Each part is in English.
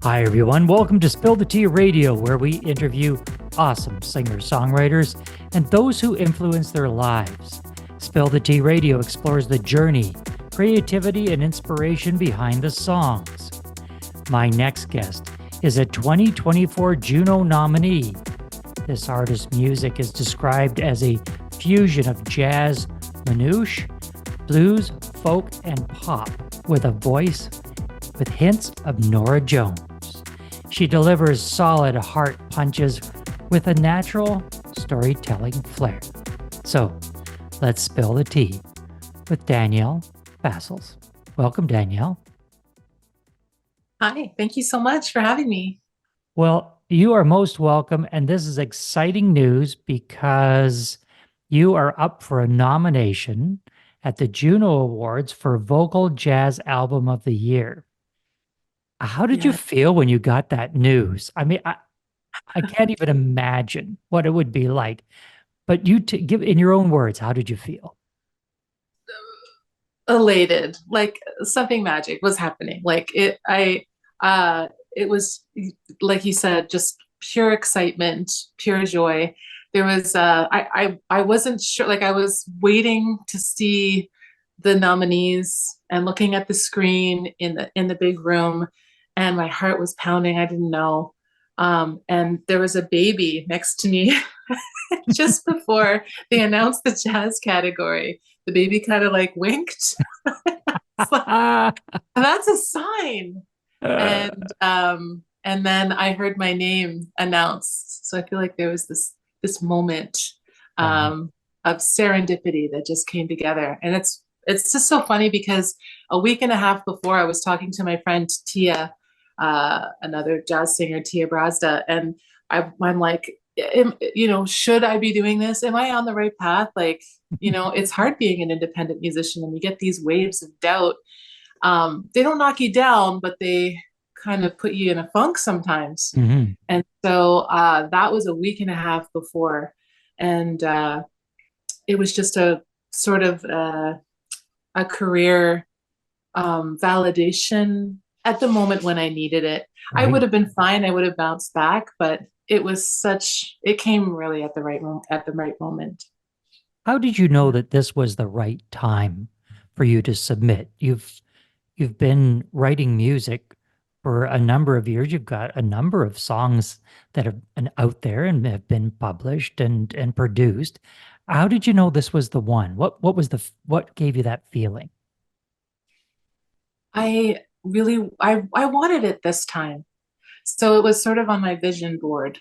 Hi, everyone. Welcome to Spill the Tea Radio, where we interview awesome singers, songwriters, and those who influence their lives. Spill the Tea Radio explores the journey, creativity, and inspiration behind the songs. My next guest is a 2024 Juno nominee. This artist's music is described as a fusion of jazz, manouche, blues, folk, and pop, with a voice with hints of Norah Jones. She delivers solid heart punches with a natural storytelling flair. So, let's spill the tea with Denielle Bassels. Welcome, Denielle. Hi, thank you so much for having me. Well, you are most welcome, and this is exciting news because you are up for a nomination at the Juno Awards for Vocal Jazz Album of the Year. How did you Yeah. feel when you got that news? I mean, I can't even imagine what it would be like. But you give in your own words, how did you feel? Elated, like something magic was happening. It was like you said, just pure excitement, pure joy. There was, I wasn't sure, like I was waiting to see the nominees and looking at the screen in the big room, and my heart was pounding. I didn't know. And there was a baby next to me just before they announced the jazz category. The baby kind of like winked. It's like, that's a sign. And then I heard my name announced. So I feel like there was this moment Wow. of serendipity that just came together. And it's just so funny because a week and a half before I was talking to my friend Tia, another jazz singer, Tia Brazda, and I'm like, should I be doing this? Am I on the right path? Like, it's hard being an independent musician and you get these waves of doubt. They don't knock you down, but they kind of put you in a funk sometimes. Mm-hmm. And so that was a week and a half before. And it was just a sort of a career validation at the moment when I needed it. I would Right. have been fine. I would have bounced back, but it came really at the right moment. How did you know that this was the right time for you to submit? You've been writing music for a number of years. You've got a number of songs that have been out there and have been published and produced. How did you know this was the one? What gave you that feeling? I wanted it this time. So it was sort of on my vision board,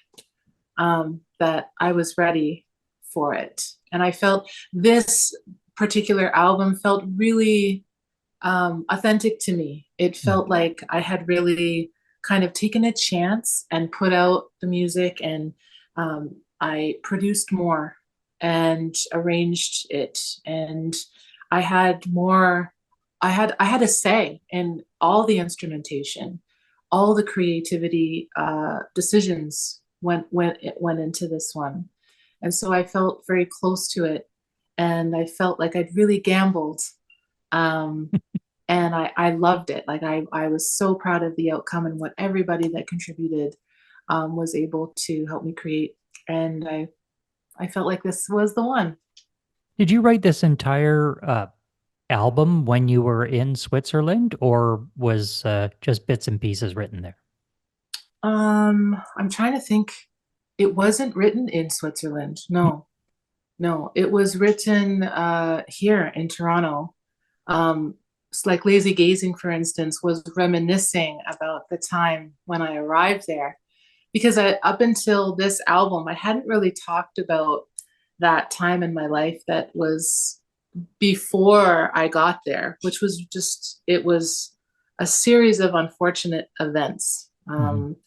that I was ready for it. And I felt this particular album felt really authentic to me. It Mm. felt like I had really kind of taken a chance and put out the music, and I produced more and arranged it, and I had more. I had a say in all the instrumentation, all the creativity decisions went into this one, and so I felt very close to it, and I felt like I'd really gambled. Um, and I loved it. Like I was so proud of the outcome and what everybody that contributed was able to help me create. And I felt like this was the one. Did you write this entire album when you were in Switzerland, or was just bits and pieces written there? I'm trying to think. It wasn't written in Switzerland. No, no, it was written here in Toronto. It's like Lazy Gazing, for instance, was reminiscing about the time when I arrived there. Because up until this album, I hadn't really talked about that time in my life that was before I got there, which was it was a series of unfortunate events. Mhm.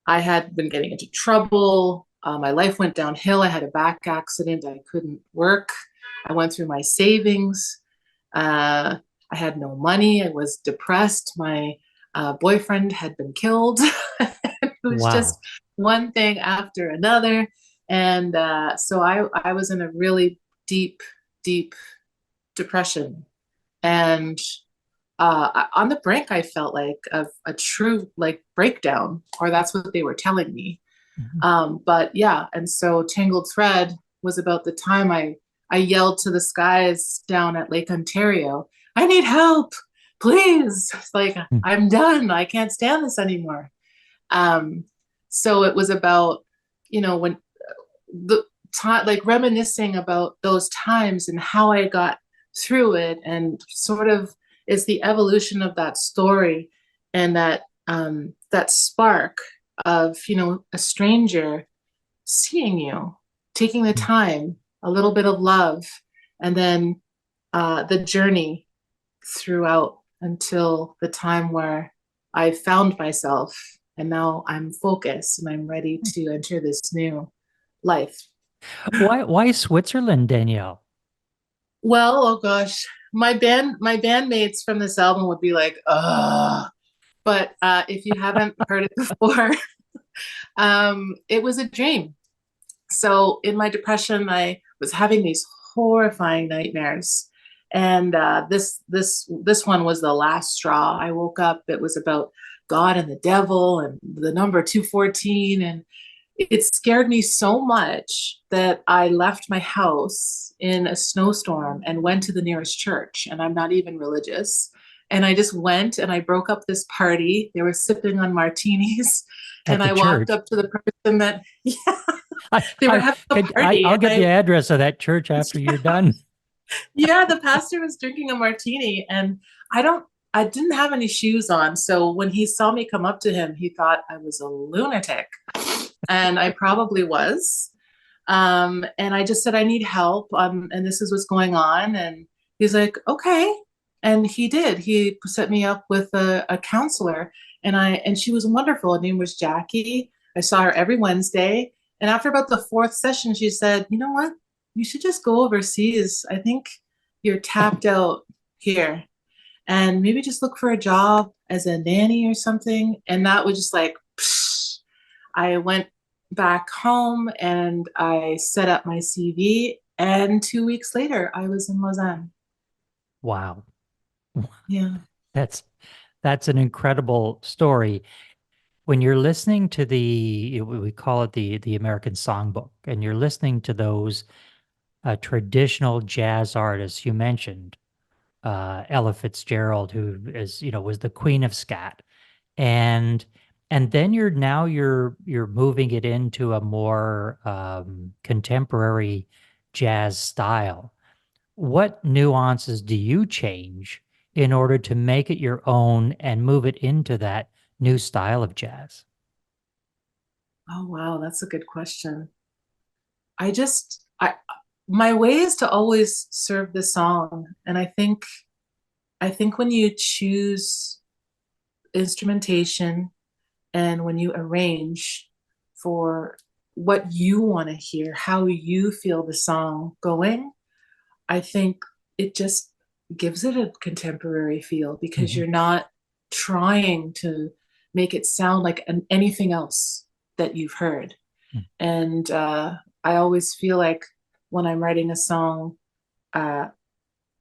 I had been getting into trouble. My life went downhill. I had a back accident. I couldn't work. I went through my savings. Uh, I had no money. I was depressed. My boyfriend had been killed. It was just Wow. one thing after another. And so I was in a really deep, deep depression. And on the brink, I felt like, of a true like breakdown, or that's what they were telling me. Mhm. But yeah, and so Tangled Thread was about the time I yelled to the skies down at Lake Ontario, I need help, please. It's like, Mm. I'm done. I can't stand this anymore. Um, so it was about, when the time, like reminiscing about those times and how I got through it, and sort of is the evolution of that story, and that spark of, a stranger seeing you, taking the Mm. time, a little bit of love, and then the journey throughout until the time where I found myself, and now I'm focused and I'm ready to enter this new life. Why Switzerland, Danielle? Well, oh gosh, my bandmates from this album would be like, ugh. But if you haven't heard it before, it was a dream. So in my depression, I was having these horrifying nightmares, and this one was the last straw. I woke up. It was about God and the devil and the number 214, and it scared me so much that I left my house in a snowstorm and went to the nearest church. And I'm not even religious. And I just went and I broke up this party. They were sipping on martinis. At And the I walked church. up to the person that, yeah, I, they were I, having a party. I'll And get the address of that church after you're done. yeah, the pastor was drinking a martini, and I didn't have any shoes on. So when he saw me come up to him, he thought I was a lunatic. And I probably was. And I just said, I need help. And this is what's going on. And he's like, okay. And he did. He set me up with a counselor, and she was wonderful. Her name was Jackie. I saw her every Wednesday. And after about the fourth session, she said, you know what? You should just go overseas. I think you're tapped out here. And maybe just look for a job as a nanny or something. And that was just like, psh. I went back home and I set up my CV. And 2 weeks later, I was in Lausanne. Wow. Yeah. That's that's an incredible story. When you're listening to we call it the American Songbook, and you're listening to those traditional jazz artists you mentioned, Ella Fitzgerald, who is, was the queen of scat, and then you're moving it into a more contemporary jazz style. What nuances do you change in order to make it your own and move it into that new style of jazz? Oh, wow. That's a good question. My way is to always serve the song. And I think when you choose instrumentation and when you arrange for what you want to hear, how you feel the song going, I think it just gives it a contemporary feel, because Mhm. you're not trying to make it sound like anything else that you've heard. Mm. And I always feel like when I'm writing a song, uh,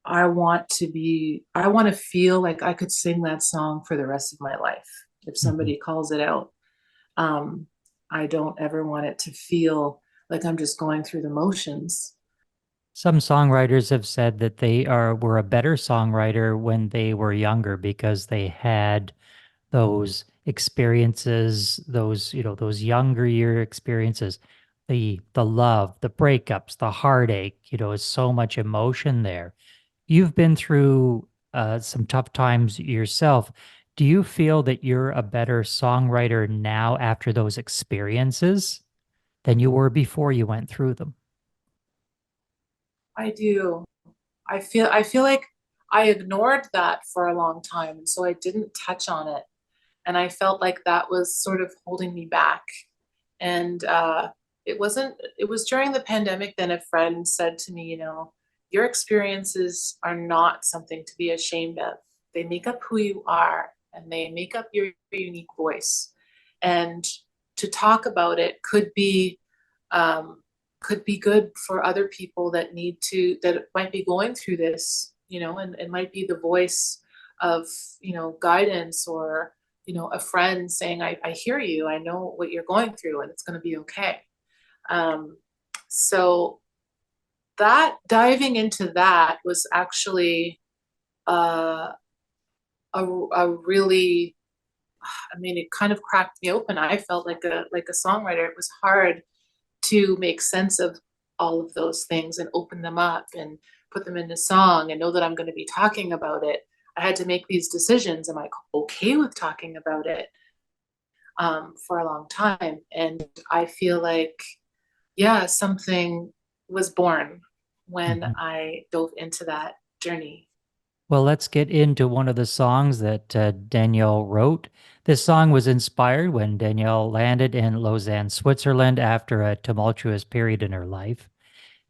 I want to feel like I could sing that song for the rest of my life if Mhm. somebody calls it out. Um, I don't ever want it to feel like I'm just going through the motions. Some songwriters have said that they were a better songwriter when they were younger because they had those experiences, those younger year experiences, the love, the breakups, the heartache, is so much emotion there. You've been through some tough times yourself. Do you feel that you're a better songwriter now after those experiences than you were before you went through them? I do. I feel like I ignored that for a long time, and so I didn't touch on it. And I felt like that was sort of holding me back. And it was during the pandemic. Then a friend said to me, your experiences are not something to be ashamed of. They make up who you are, and they make up your unique voice. And to talk about it um, could be good for other people that might be going through this, and it might be the voice of, guidance, or, a friend saying, I hear you, I know what you're going through, and it's going to be okay. So that diving into that was actually uh, a really, I mean, it kind of cracked me open. I felt like a songwriter. It was hard to make sense of all of those things and open them up and put them into song and know that I'm going to be talking about it. I had to make these decisions. Am I okay with talking about it, for a long time? And I feel like, yeah, something was born when Mhm. I dove into that journey. Well, let's get into one of the songs that Danielle wrote. This song was inspired when Danielle landed in Lausanne, Switzerland after a tumultuous period in her life.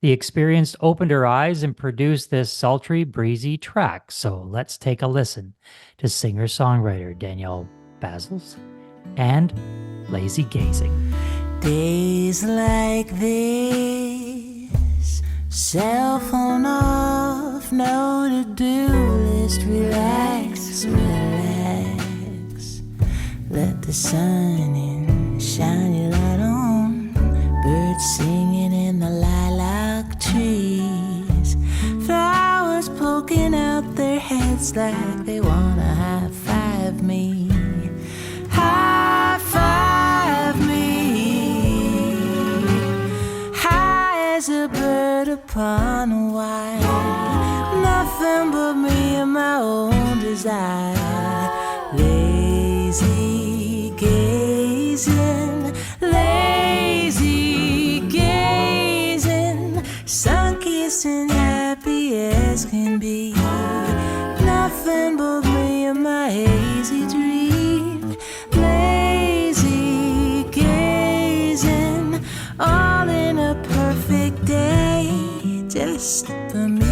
The experience opened her eyes and produced this sultry, breezy track. So let's take a listen to singer-songwriter Denielle Bassels and Lazy Gazing. Days like this, cell phone off, no to-do list, relax, relax. Let the sun in, shine your light on. Birds singing in the lilac trees. Flowers poking out their heads like they wanna high-five me. High-five me. High as a bird upon a wire. Nothing but me and my own desire. Lazy gazing, lazy gazing, sun-kissing, happy as can be. Nothing but me and my hazy dream. Lazy gazing, all in a perfect day, just for me.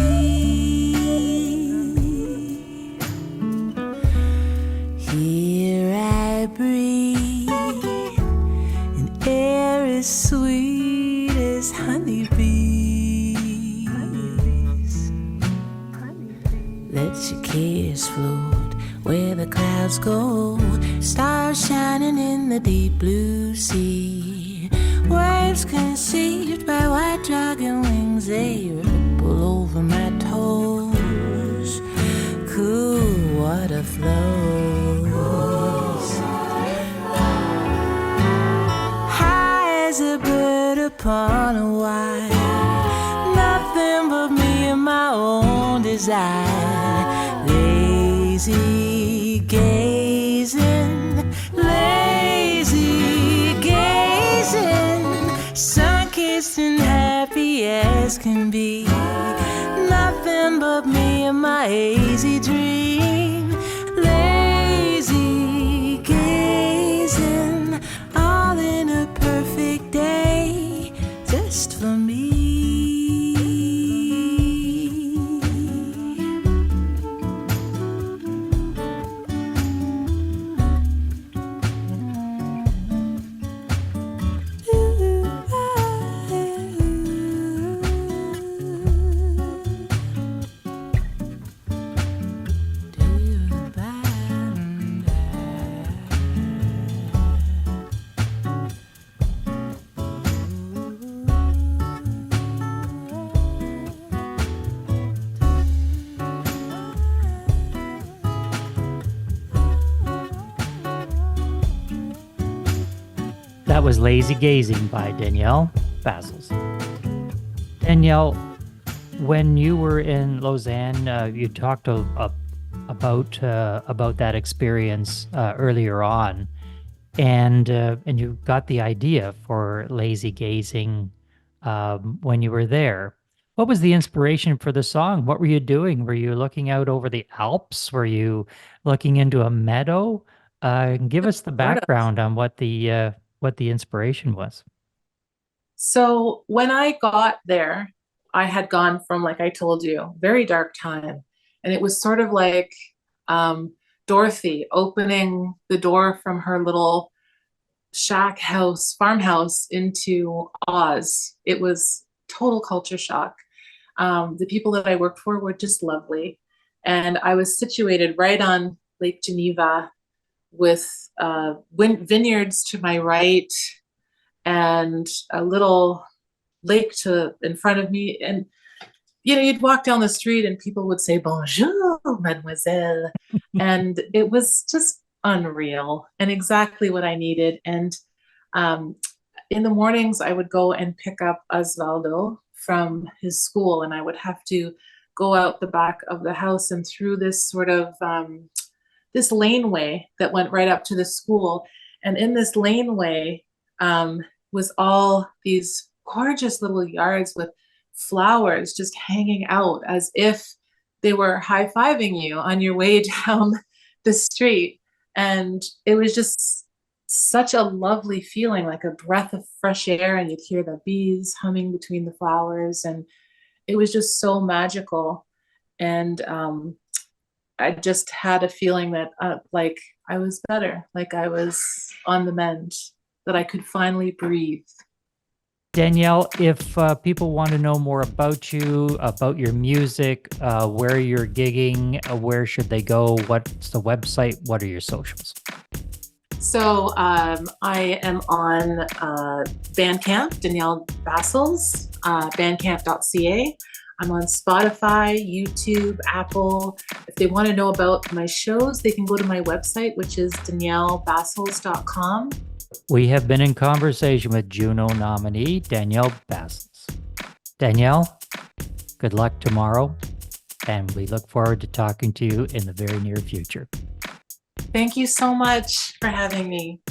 Here I breathe, and air as sweet as honeybees. Let your cares float where the clouds go, stars shining in the deep blue sea. Waves conceived by white dragon wings, they ripple over my toes. Cool water flows. High as a bird upon a wire. Nothing but me and my own desire. Lazy gazing, lazy gazing, sun-kissing, happy as can be. Nothing but me and my hazy dream. Lazy gazing, all in a perfect day, just for me. That was Lazy Gazing by Denielle Bassels. Danielle, when you were in Lausanne, you talked about that experience earlier on, and you got the idea for Lazy Gazing when you were there. What was the inspiration for the song? What were you doing? Were you looking out over the Alps? Were you looking into a meadow? Give us the Sort of. background on what the inspiration was. So when I got there, I had gone from, like I told you, very dark time. And it was sort of like Dorothy opening the door from her little shack house, farmhouse, into Oz. It was total culture shock. The people that I worked for were just lovely. And I was situated right on Lake Geneva with vineyards to my right and a little lake in front of me. And, you'd walk down the street and people would say, "Bonjour, mademoiselle." And it was just unreal and exactly what I needed. And in the mornings, I would go and pick up Osvaldo from his school, and I would have to go out the back of the house and through this sort of this laneway that went right up to the school. And in this laneway was all these gorgeous little yards with flowers just hanging out as if they were high-fiving you on your way down the street. And it was just such a lovely feeling, like a breath of fresh air, and you'd hear the bees humming between the flowers, and it was just so magical. And I just had a feeling that like I was better, like I was on the mend, that I could finally breathe. Denielle, if people want to know more about you, about your music, where you're gigging, where should they go? What's the website? What are your socials? So I am on Bandcamp, Denielle Bassels, bandcamp.ca. I'm on Spotify, YouTube, Apple. If they want to know about my shows, they can go to my website, which is deniellebassels.com. We have been in conversation with Juno nominee Denielle Bassels. Denielle, good luck tomorrow, and we look forward to talking to you in the very near future. Thank you so much for having me.